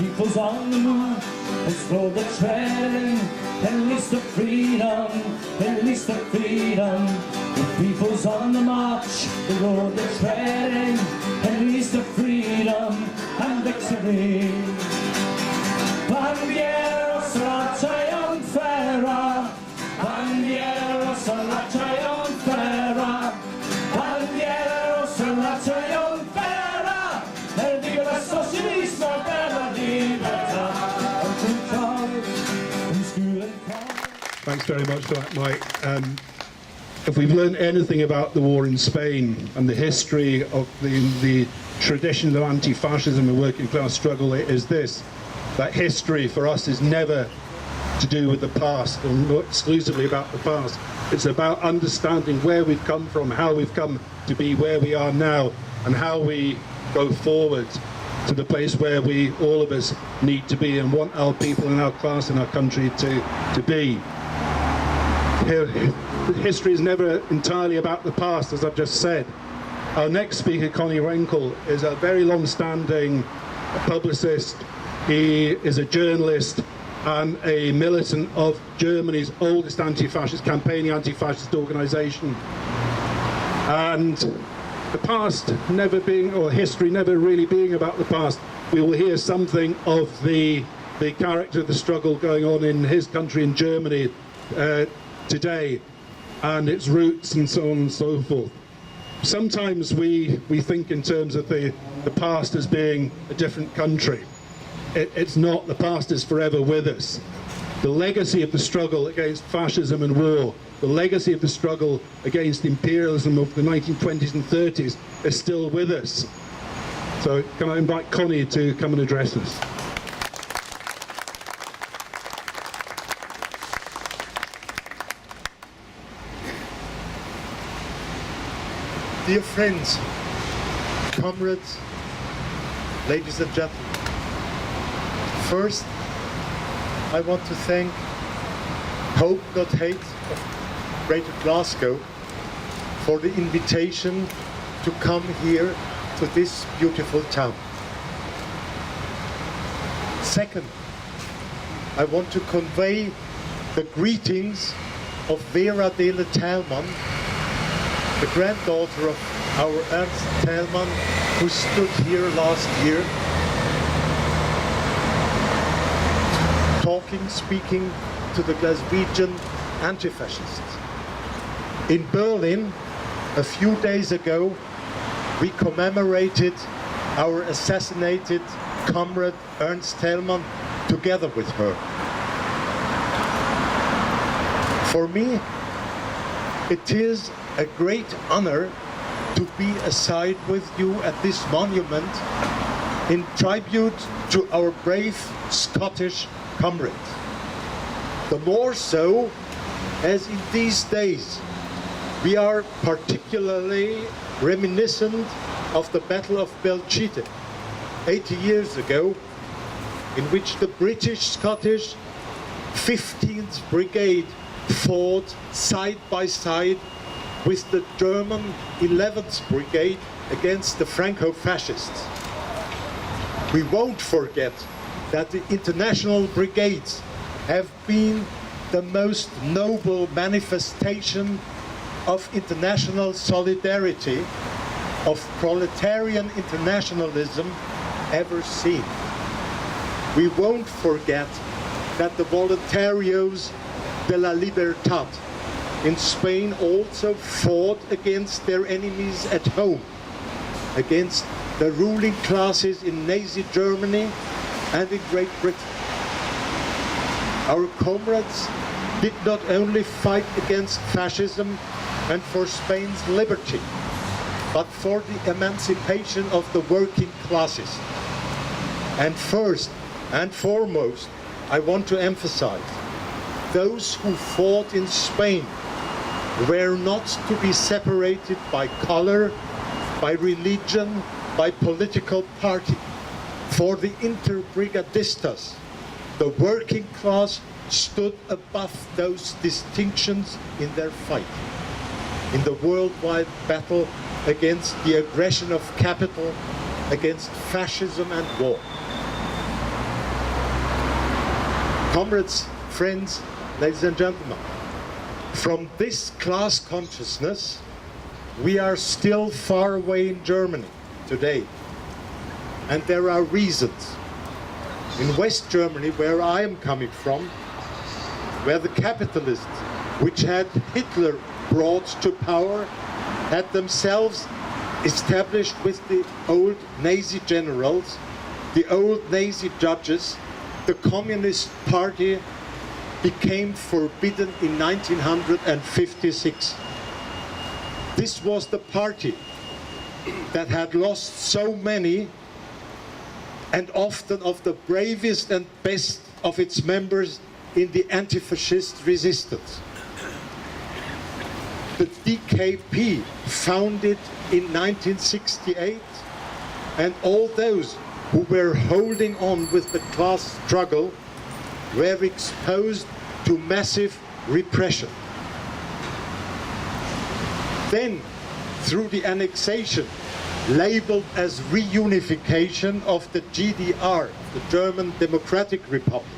people's on the move, explore the treading, release the freedom, release the freedom. The people's on the march, the road they're treading, release the freedom and victory. Bandieros la triunfera, bandieros la triunfera, bandieros la triunfera, el viva la socialismo per la libertà. Thanks very much for that, Mike. If we've learned anything about the war in Spain and the history of the tradition of anti-fascism and working class struggle, it is this: that history for us is never to do with the past, or not exclusively about the past. It's about understanding where we've come from, how we've come to be where we are now, and how we go forward to the place where we, all of us, need to be and want our people and our class and our country to be. History is never entirely about the past, as I've just said. Our next speaker, Connie Renkel, is a very long-standing publicist. He is a journalist and a militant of Germany's oldest anti-fascist campaign, the Anti-Fascist organisation. And the past never being, or history never really being about the past, we will hear something of the character of the struggle going on in his country, in Germany, today, and its roots and so on and so forth. Sometimes we think in terms of the past as being a different country. It's not. The past is forever with us. The legacy of the struggle against fascism and war, the legacy of the struggle against imperialism of the 1920s and 30s is still with us. So can I invite Connie to come and address us? Dear friends, comrades, ladies and gentlemen, first I want to thank Hope Not Hate of Greater Glasgow for the invitation to come here to this beautiful town. Second, I want to convey the greetings of Vera Dele Thalmann, the granddaughter of our Ernst Thälmann, who stood here last year, speaking to the Glaswegian anti-fascists. In Berlin, a few days ago, we commemorated our assassinated comrade Ernst Thälmann together with her. For me, it is a great honor to be aside with you at this monument in tribute to our brave Scottish comrades. The more so as in these days we are particularly reminiscent of the Battle of Belchite 80 years ago, in which the British-Scottish 15th Brigade fought side by side with the German 11th Brigade against the Franco-Fascists. We won't forget that the international brigades have been the most noble manifestation of international solidarity, of proletarian internationalism ever seen. We won't forget that the Voluntarios de la Libertad in Spain also fought against their enemies at home, against the ruling classes in Nazi Germany and in Great Britain. Our comrades did not only fight against fascism and for Spain's liberty, but for the emancipation of the working classes. And first and foremost, I want to emphasize, those who fought in Spain were not to be separated by color, by religion, by political party. For the interbrigadistas, the working class stood above those distinctions in their fight, in the worldwide battle against the aggression of capital, against fascism and war. Comrades, friends, ladies and gentlemen, from this class consciousness, we are still far away in Germany today. And there are reasons. In West Germany, where I am coming from, where the capitalists, which had Hitler brought to power, had themselves established with the old Nazi generals, the old Nazi judges, the Communist Party became forbidden in 1956. This was the party that had lost so many and often of the bravest and best of its members in the anti-fascist resistance. The DKP, founded in 1968, and all those who were holding on with the class struggle were exposed to massive repression. Then, through the annexation, labeled as reunification of the GDR, the German Democratic Republic,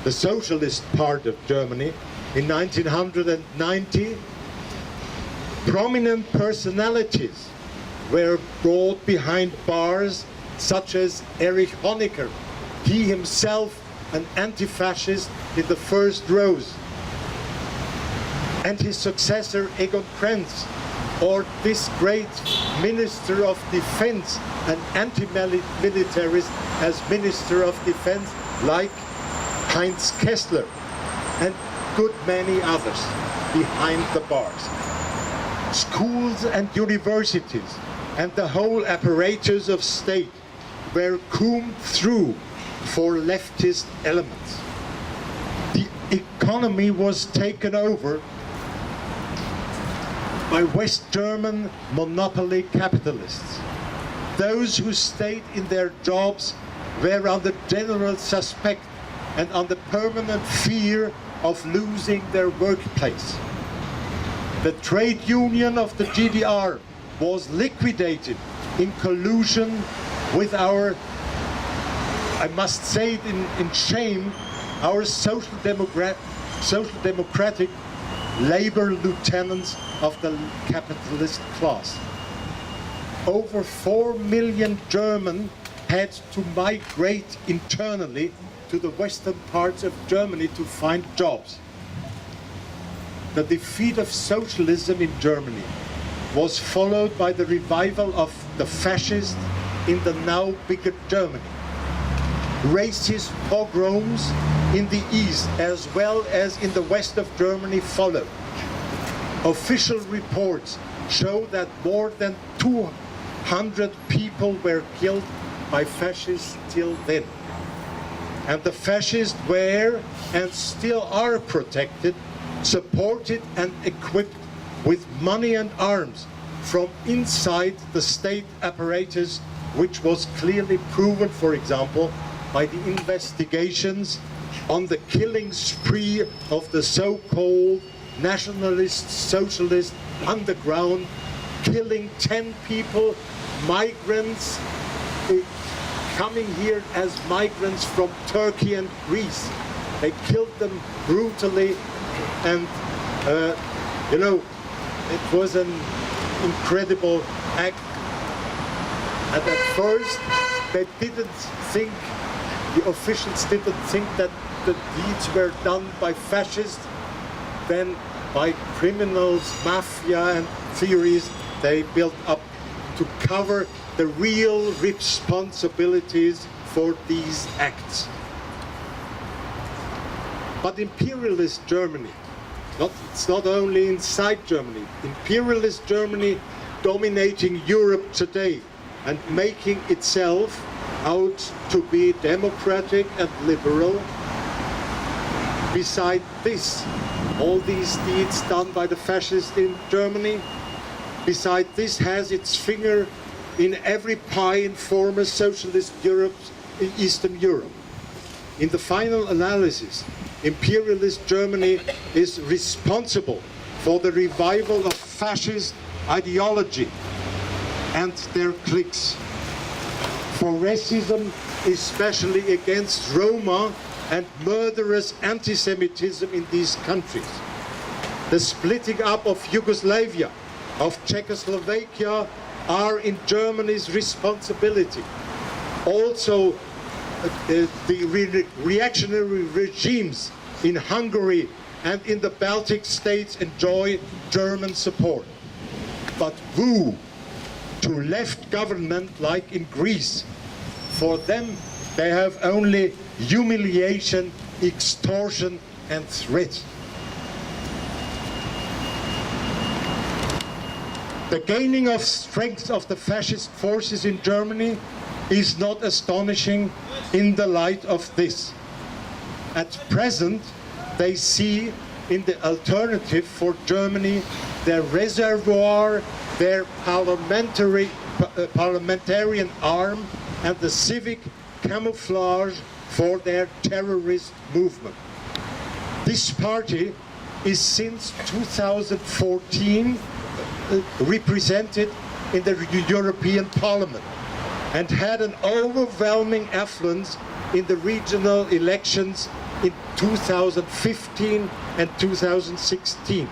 the socialist part of Germany, in 1990, prominent personalities were brought behind bars, such as Erich Honecker, he himself an anti-fascist in the first rows, and his successor Egon Krenz, or this great Minister of Defense, an anti-militarist as Minister of Defense like Heinz Kessler, and good many others behind the bars. Schools and universities and the whole apparatus of state were combed through for leftist elements. The economy was taken over by West German monopoly capitalists. Those who stayed in their jobs were under general suspect and under permanent fear of losing their workplace. The trade union of the GDR was liquidated in collusion with our, I must say it in shame, our social democratic labor lieutenants of the capitalist class. Over 4 million Germans had to migrate internally to the western parts of Germany to find jobs. The defeat of socialism in Germany was followed by the revival of the fascists in the now bigger Germany. Racist pogroms in the east as well as in the west of Germany followed. Official reports show that more than 200 people were killed by fascists till then. And the fascists were and still are protected, supported and equipped with money and arms from inside the state apparatus, which was clearly proven, for example, by the investigations on the killing spree of the so-called nationalist, socialist underground, killing 10 people, migrants, coming here as migrants from Turkey and Greece. They killed them brutally, and you know, it was an incredible act. And at first, they didn't think, the officials didn't think that the deeds were done by fascists, then by criminals, mafia and theories they built up to cover the real responsibilities for these acts. But imperialist Germany, it's not only inside Germany, imperialist Germany dominating Europe today and making itself out to be democratic and liberal. Beside this, all these deeds done by the fascists in Germany, beside this has its finger in every pie in former socialist Europe, in Eastern Europe. In the final analysis, imperialist Germany is responsible for the revival of fascist ideology and their cliques. For racism, especially against Roma, and murderous anti-Semitism in these countries. The splitting up of Yugoslavia, of Czechoslovakia, are in Germany's responsibility. Also, the reactionary regimes in Hungary and in the Baltic states enjoy German support. But woe to left government like in Greece. For them, they have only humiliation, extortion, and threat. The gaining of strength of the fascist forces in Germany is not astonishing in the light of this. At present, they see in the alternative for Germany their reservoir, their parliamentarian arm, and the civic camouflage for their terrorist movement. This party is since 2014 represented in the European Parliament and had an overwhelming affluence in the regional elections in 2015 and 2016.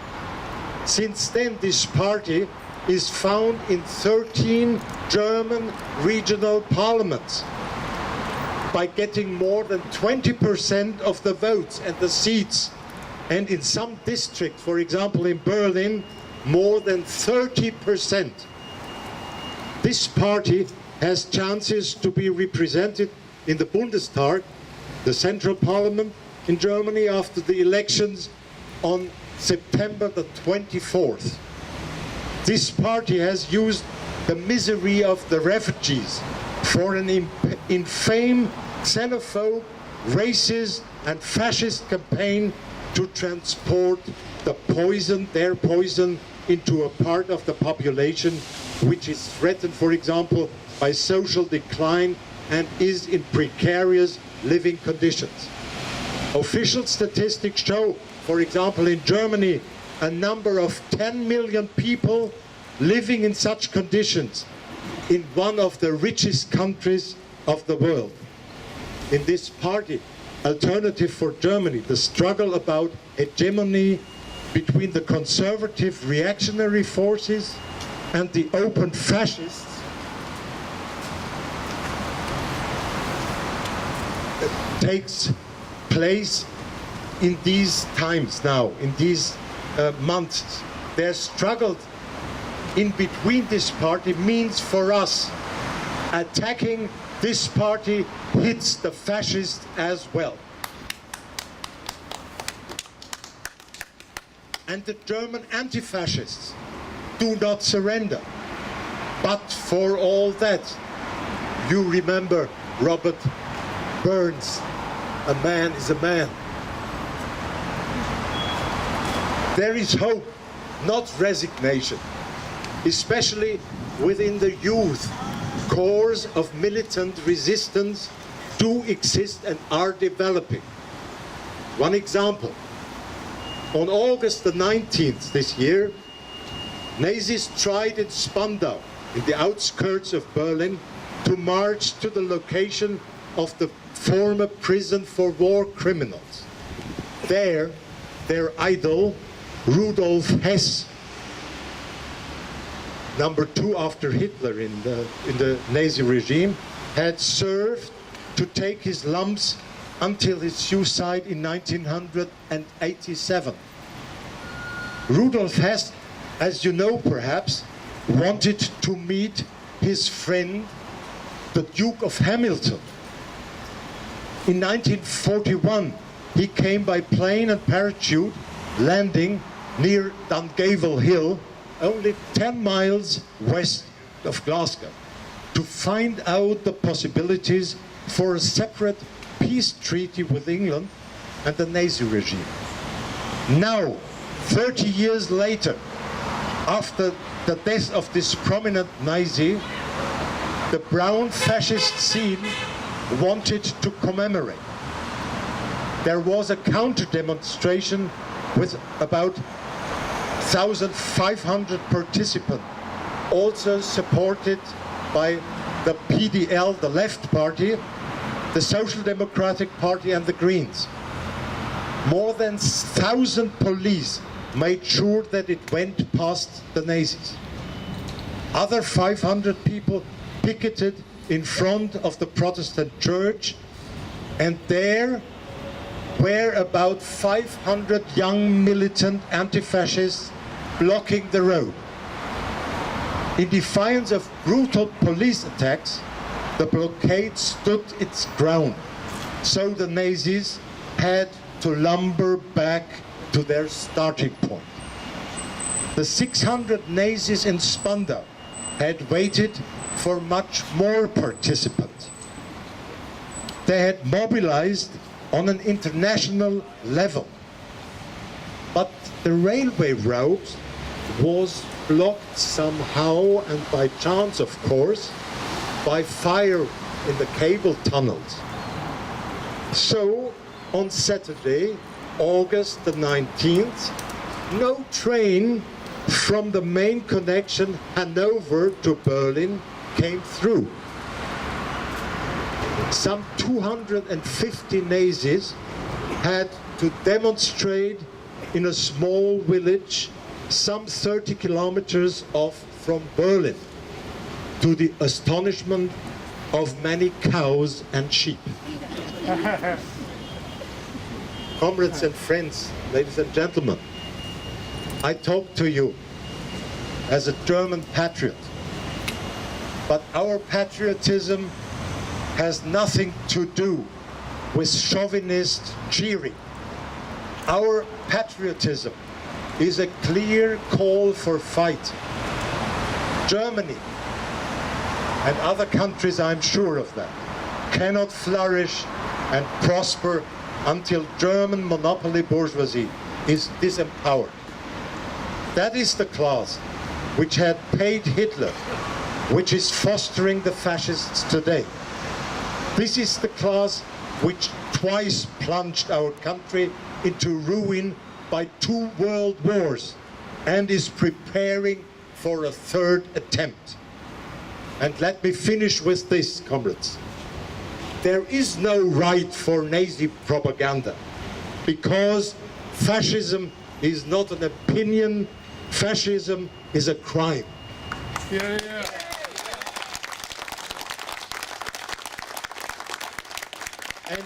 Since then, this party is found in 13 German regional parliaments by getting more than 20% of the votes and the seats, and in some districts, for example in Berlin, more than 30%. This party has chances to be represented in the Bundestag, the central parliament in Germany, after the elections on September the 24th. This party has used the misery of the refugees for an infame, xenophobe, racist and fascist campaign to transport the poison, their poison, into a part of the population which is threatened, for example, by social decline and is in precarious living conditions. Official statistics show, for example, in Germany, a number of 10 million people living in such conditions in one of the richest countries of the world. In this party, Alternative for Germany, the struggle about hegemony between the conservative reactionary forces and the open fascists takes place in these times now, in these months. Their struggle in between this party means for us attacking this party hits the fascists as well. And the German anti-fascists do not surrender. But for all that, you remember Robert Burns, a man is a man. There is hope, not resignation, especially within the youth. Cores of militant resistance do exist and are developing. One example, on August the 19th this year, Nazis tried in Spandau, in the outskirts of Berlin, to march to the location of the former prison for war criminals. There, their idol, Rudolf Hess, number 2 after Hitler in the Nazi regime, had served to take his lumps until his suicide in 1987. Rudolf Hess, as you know perhaps, wanted to meet his friend, the Duke of Hamilton. In 1941, he came by plane and parachute, landing near Dungavel Hill, only 10 miles west of Glasgow, to find out the possibilities for a separate peace treaty with England and the Nazi regime. Now, 30 years later, after the death of this prominent Nazi, the brown fascist scene wanted to commemorate. There was a counter-demonstration with about 1,500 participants, also supported by the PDL, the left party, the Social Democratic Party and the Greens. More than 1,000 police made sure that it went past the Nazis. Other 500 people picketed in front of the Protestant church, and there were about 500 young militant anti-fascists blocking the road. In defiance of brutal police attacks, the blockade stood its ground, so the Nazis had to lumber back to their starting point. The 600 Nazis in Spandau had waited for much more participants. They had mobilized on an international level. But the railway route was blocked somehow, and by chance, of course, by fire in the cable tunnels. So, on Saturday, August the 19th, no train from the main connection Hanover to Berlin came through. Some 250 Nazis had to demonstrate in a small village some 30 kilometers off from Berlin, to the astonishment of many cows and sheep. Comrades and friends, ladies and gentlemen, I talk to you as a German patriot, but our patriotism has nothing to do with chauvinist cheering. Our patriotism is a clear call for fight. Germany and other countries, I'm sure of that, cannot flourish and prosper until German monopoly bourgeoisie is disempowered. That is the class which had paid Hitler, which is fostering the fascists today. This is the class which twice plunged our country into ruin by 2 world wars and is preparing for a 3rd attempt. And let me finish with this, comrades. There is no right for Nazi propaganda, because fascism is not an opinion, fascism is a crime. Yeah. And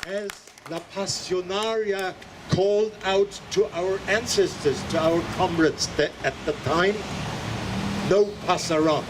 as La Pasionaria called out to our ancestors, to our comrades at the time, no passaran.